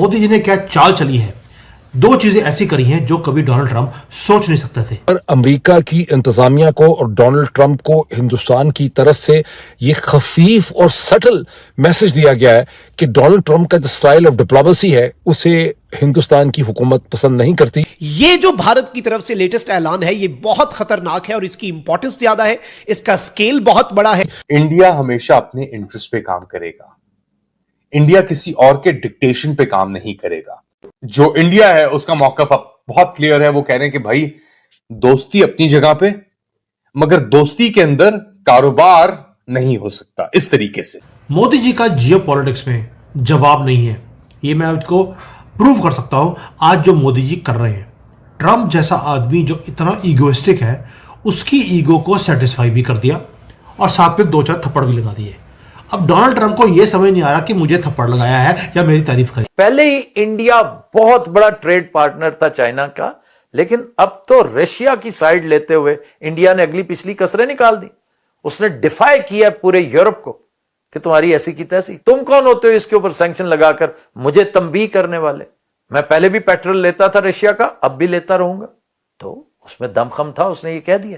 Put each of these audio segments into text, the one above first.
मोदी जी ने क्या चाल चली है, दो चीजें ऐसी करी हैं जो कभी डोनाल्ड ट्रंप सोच नहीं सकते थे। और अमेरिका की इंतजामिया को और डोनाल्ड ट्रंप को हिंदुस्तान की तरफ से ये खफीफ और सटल मैसेज दिया गया है कि डोनाल्ड ट्रंप का जो स्टाइल ऑफ डिप्लोमेसी है उसे हिंदुस्तान की हुकूमत पसंद नहीं करती। ये जो भारत की तरफ से लेटेस्ट ऐलान है ये बहुत खतरनाक है और इसकी इंपॉर्टेंस ज्यादा है, इसका स्केल बहुत बड़ा है। इंडिया हमेशा अपने इंटरेस्ट पे काम करेगा, इंडिया किसी और के डिक्टेशन पे काम नहीं करेगा। जो इंडिया है उसका मौकफ बहुत क्लियर है, वो कह रहे हैं कि भाई दोस्ती अपनी जगह पे, मगर दोस्ती के अंदर कारोबार नहीं हो सकता इस तरीके से। मोदी जी का जियोपॉलिटिक्स में जवाब नहीं है, ये मैं आपको प्रूव कर सकता हूं आज जो मोदी जी कर रहे हैं। ट्रंप जैसा आदमी जो इतना ईगोइस्टिक है उसकी ईगो को सेटिस्फाई भी कर दिया और साथ में दो चार थप्पड़ भी लगा दिए। अब डोनाल्ड ट्रंप को यह समझ नहीं आ रहा कि मुझे थप्पड़ लगाया है या मेरी तारीफ करी। पहले ही इंडिया बहुत बड़ा ट्रेड पार्टनर था चाइना का, लेकिन अब तो रशिया की साइड लेते हुए इंडिया ने अगली पिछली कसरें निकाल दी। उसने डिफाई किया पूरे यूरोप को कि तुम्हारी ऐसी की तैसी, तुम कौन होते हो इसके ऊपर सैंक्शन लगाकर मुझे तंबीह करने वाले। मैं पहले भी पेट्रोल लेता था रशिया का, अब भी लेता रहूंगा। तो उसमें दमखम था, उसने ये कह दिया।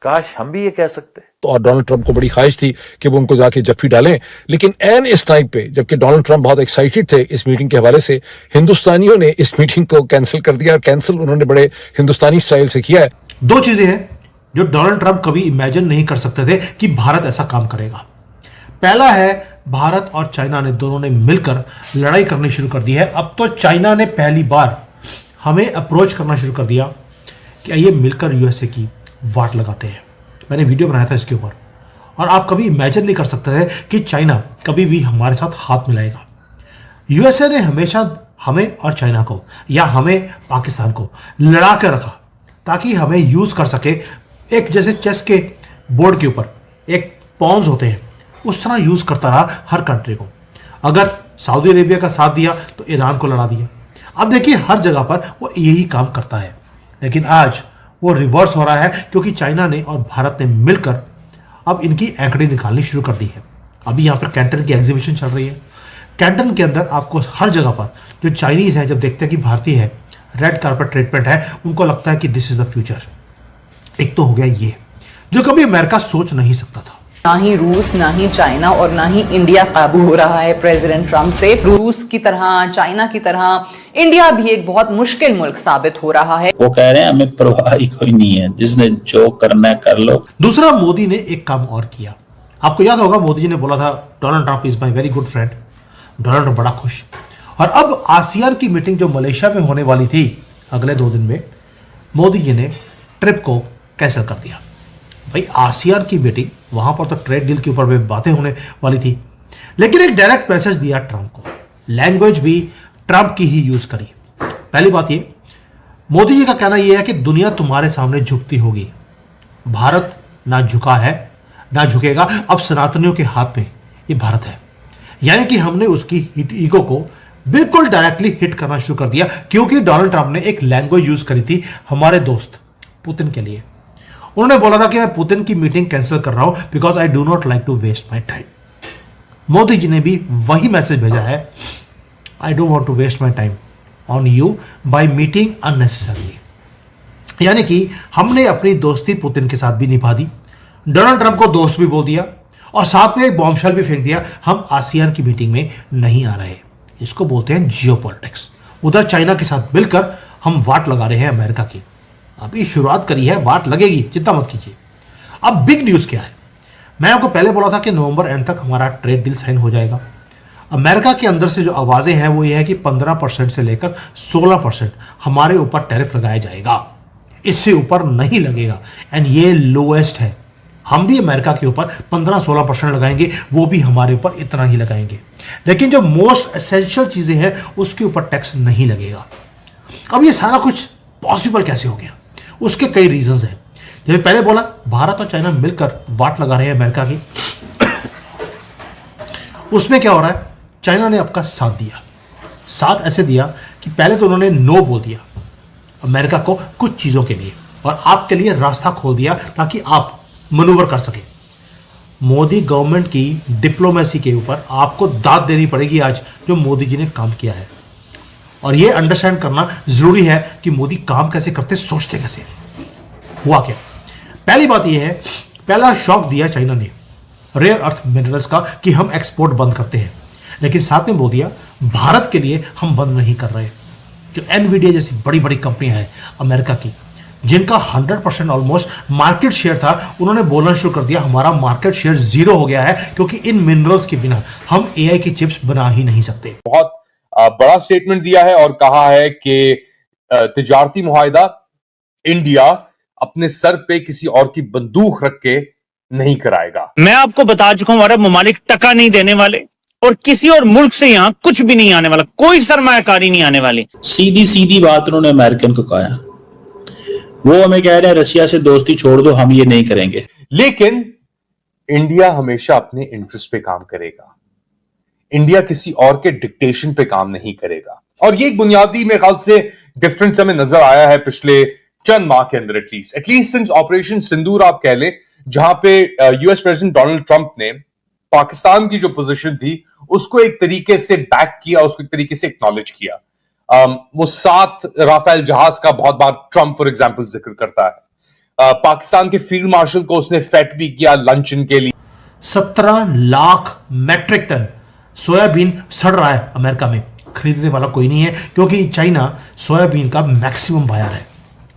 काश हम भी ये कह सकते। तो और डोनाल्ड ट्रंप को बड़ी ख्वाहिश थी कि वो उनको जाके जफ्फी डालें, लेकिन एन इस टाइम पे जबकि डोनाल्ड ट्रंप बहुत एक्साइटेड थे इस मीटिंग के हवाले से, हिंदुस्तानियों ने इस मीटिंग को कैंसिल कर दिया। और कैंसिल उन्होंने बड़े हिंदुस्तानी स्टाइल से किया है। दो चीजें हैं जो डोनाल्ड ट्रंप कभी इमेजिन नहीं कर सकते थे कि भारत ऐसा काम करेगा। पहला है, भारत और चाइना ने दोनों ने मिलकर लड़ाई करनी शुरू कर दी है। अब तो चाइना ने पहली बार हमें अप्रोच करना शुरू कर दिया कि आइए मिलकर यूएसए की वाट लगाते हैं। मैंने वीडियो बनाया था इसके ऊपर, और आप कभी इमेजिन नहीं कर सकते थे कि चाइना कभी भी हमारे साथ हाथ मिलाएगा। यूएसए ने हमेशा हमें और चाइना को या हमें पाकिस्तान को लड़ा कर रखा ताकि हमें यूज कर सके। एक जैसे चेस के बोर्ड के ऊपर एक पॉन्स होते हैं, उस तरह यूज करता रहा हर कंट्री को। अगर सऊदी अरेबिया का साथ दिया तो ईरान को लड़ा दिया। अब देखिए हर जगह पर वो यही काम करता है, लेकिन आज वो रिवर्स हो रहा है क्योंकि चाइना ने और भारत ने मिलकर अब इनकी एंकड़ी निकालनी शुरू कर दी है। अभी यहाँ पर कैंटन की एग्जीबिशन चल रही है। कैंटन के अंदर आपको हर जगह पर जो चाइनीज है जब देखते हैं कि भारतीय है, रेड कार्पेट ट्रीटमेंट है, उनको लगता है कि दिस इज द फ्यूचर। एक तो हो गया ये जो कभी अमेरिका सोच नहीं सकता था। ना ही रूस, ना ही चाइना और ना ही इंडिया काबू हो रहा है प्रेसिडेंट ट्रंप से। रूस की तरह, चाइना की तरह इंडिया भी एक बहुत मुश्किल मुल्क साबित हो रहा है। वो कह रहे हैं हमें परवाह ही कोई नहीं है, जिसने जो करना है कर लो। दूसरा, मोदी ने एक काम और किया। आपको याद होगा मोदी जी ने बोला था Donald Trump is my very good friend. Donald Trump बड़ा खुश। और अब आसियान की मीटिंग जो मलेशिया में होने वाली थी अगले 2 दिन में, मोदी जी ने ट्रिप को कैंसिल कर दिया। भाई आसियान की मीटिंग, वहां पर तो ट्रेड डील के ऊपर भी बातें होने वाली थी, लेकिन एक डायरेक्ट मैसेज दिया ट्रंप को। लैंग्वेज भी ट्रंप की ही यूज करी। पहली बात ये, मोदी जी का कहना यह है कि दुनिया तुम्हारे सामने झुकती होगी, भारत ना झुका है ना झुकेगा। अब सनातनियों के हाथ में ये भारत है, यानी कि हमने उसकी ईगो को बिल्कुल डायरेक्टली हिट करना शुरू कर दिया, क्योंकि डोनाल्ड ट्रंप ने एक लैंग्वेज यूज करी थी हमारे दोस्त पुतिन के लिए। उन्होंने बोला था कि मैं पुतिन की मीटिंग कैंसिल कर रहा हूं because I do not like to waste my time. Modi ji ने भी वही मैसेज भेजा है, I don't want to waste my time on you by meeting unnecessarily. यानी कि हमने अपनी दोस्ती पुतिन के साथ भी निभा दी, डोनाल्ड ट्रंप को दोस्त भी बोल दिया और साथ में एक बॉम्बशेल भी फेंक दिया, हम आसियान की मीटिंग में नहीं आ रहे। इसको बोलते हैं जियोपॉलिटिक्स। उधर चाइना के साथ मिलकर हम वाट लगा रहे हैं अमेरिका की। अभी शुरुआत करी है, वाट लगेगी, चिंता मत कीजिए। अब बिग न्यूज क्या है, मैं आपको पहले बोला था कि नवंबर एंड तक हमारा ट्रेड डील साइन हो जाएगा। अमेरिका के अंदर से जो आवाजें हैं वो ये है कि 15% से लेकर 16% हमारे ऊपर टैरिफ लगाया जाएगा, इससे ऊपर नहीं लगेगा। एंड ये लोएस्ट है। हम भी अमेरिका के ऊपर 15-16% लगाएंगे, वो भी हमारे ऊपर इतना ही लगाएंगे, लेकिन जो मोस्ट एसेंशियल चीजें हैं उसके ऊपर टैक्स नहीं लगेगा। अब ये सारा कुछ पॉसिबल कैसे हो गया, उसके कई रीजंस हैं। जैसे पहले बोला, भारत और चाइना मिलकर वाट लगा रहे हैं अमेरिका की। उसमें क्या हो रहा है, चाइना ने आपका साथ दिया। साथ ऐसे दिया कि पहले तो उन्होंने नो बोल दिया अमेरिका को कुछ चीजों के लिए और आपके लिए रास्ता खोल दिया ताकि आप मनूवर कर सके। मोदी गवर्नमेंट की डिप्लोमेसी के ऊपर आपको दाद देनी पड़ेगी आज, जो मोदी जी ने काम किया है। और ये अंडरस्टैंड करना जरूरी है कि मोदी काम कैसे करते, सोचते कैसे। हुआ क्या? पहली बात यह है, पहला शॉक दिया चाइना ने रेयर अर्थ मिनरल्स का कि हम एक्सपोर्ट बंद करते हैं, लेकिन साथ में बोल दिया भारत के लिए हम बंद नहीं कर रहे। जो एनवीडिया जैसी बड़ी बड़ी कंपनियां हैं अमेरिका की, जिनका 100% ऑलमोस्ट मार्केट शेयर था, उन्होंने बोलना शुरू कर दिया हमारा मार्केट शेयर 0 हो गया है, क्योंकि इन मिनरल्स के बिना हम एआई की चिप्स बना ही नहीं सकते। बहुत बड़ा स्टेटमेंट दिया है और कहा है कि तिजारती मुआहिदा इंडिया अपने सर पे किसी और की बंदूक रख के नहीं कराएगा। मैं आपको बता चुका हूं अरब ममालिक टका नहीं देने वाले और किसी और मुल्क से यहां कुछ भी नहीं आने वाला, कोई सरमायाकारी नहीं आने वाली। सीधी सीधी बात उन्होंने अमेरिकन को कहा। वो हमें कह रहे हैं रशिया से दोस्ती छोड़ दो, हम ये नहीं करेंगे। लेकिन इंडिया हमेशा अपने इंटरेस्ट पे काम करेगा। इंडिया किसी और के डिक्टेशन पे काम नहीं करेगा। और ये एक बुनियादी मेरे ख्याल से डिफरेंस हमें नजर आया है पिछले चंद माह के अंदर, एटलीस्ट सिंस ऑपरेशन सिंदूर आप कह ले, जहां पे यूएस प्रेसिडेंट डोनाल्ड ट्रंप ने पाकिस्तान की जो पोजीशन थी उसको एक तरीके से बैक किया, उसको एक तरीके से एक्नॉलेज किया। वो 7 राफेल जहाज का बहुत बार ट्रंप फॉर एग्जांपल जिक्र करता है। पाकिस्तान के फील्ड मार्शल को उसने फेट भी किया लंच के लिए। 17 लाख मैट्रिक टन सोयाबीन सड़ रहा है अमेरिका में, खरीदने वाला कोई नहीं है, क्योंकि चाइना सोयाबीन का मैक्सिमम बायर है।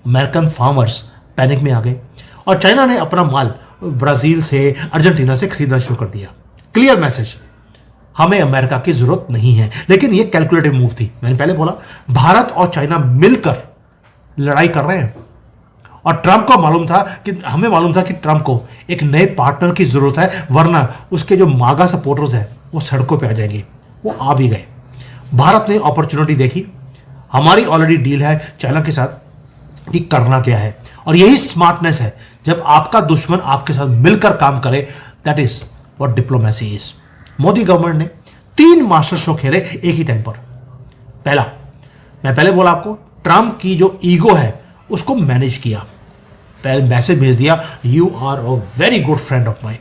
अमेरिकन फार्मर्स पैनिक में आ गए और चाइना ने अपना माल ब्राजील से, अर्जेंटीना से खरीदना शुरू कर दिया। क्लियर मैसेज, हमें अमेरिका की जरूरत नहीं है। लेकिन यह कैलकुलेटिव मूव थी। मैंने पहले बोला भारत और चाइना मिलकर लड़ाई कर रहे हैं और ट्रंप को मालूम था कि हमें मालूम था कि ट्रंप को एक नए पार्टनर की जरूरत है, वरना उसके जो मागा सपोर्टर्स हैं वो सड़कों पे आ जाएंगे। वो आ भी गए। भारत ने अपॉर्चुनिटी देखी, हमारी ऑलरेडी डील है चाइना के साथ कि करना क्या है, और यही स्मार्टनेस है। जब आपका दुश्मन आपके साथ मिलकर काम करे, that is what diplomacy is. Modi government ने 3 मास्टर शो खेले एक ही टाइम पर। पहला, मैं पहले बोला आपको, ट्रंप की जो ईगो है उसको मैनेज किया। पहले मैसेज भेज दिया, you are a very good friend of mine,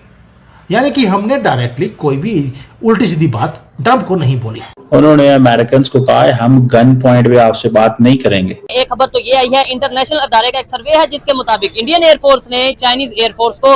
यानी कि हमने डायरेक्टली कोई भी उल्टी सीधी बात ट्रंप को नहीं बोली। उन्होंने अमेरिकन को कहा है हम गन पॉइंट पे आपसे बात नहीं करेंगे। एक खबर तो ये आई है, इंटरनेशनल अदारे का एक सर्वे है जिसके मुताबिक इंडियन एयरफोर्स ने चाइनीज एयरफोर्स को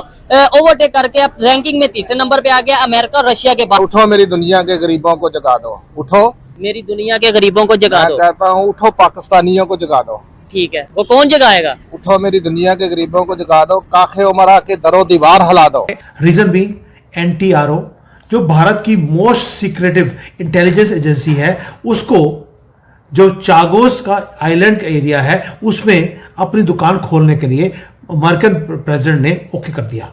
ओवरटेक करके अब रैंकिंग में 3रे नंबर पे आ गया, अमेरिका और रशिया के बाद। उठो मेरी दुनिया के गरीबों को जगा दो, उठो मेरी दुनिया के गरीबों को जगा दो। मैं कहता हूँ उठो पाकिस्तानियों को जगा दो। ठीक है, वो कौन जगाएगा? उठो मेरी दुनिया के गरीबों को जगा दो, काखे उमरा के दरो दीवार हिला दो। रीजन बीइंग एनटीआरओ, जो भारत की मोस्ट सीक्रेटिव इंटेलिजेंस एजेंसी है, उसको जो चागोस का आइलैंड एरिया है उसमें अपनी दुकान खोलने के लिए अमेरिकन प्रेसिडेंट ने ओके कर दिया।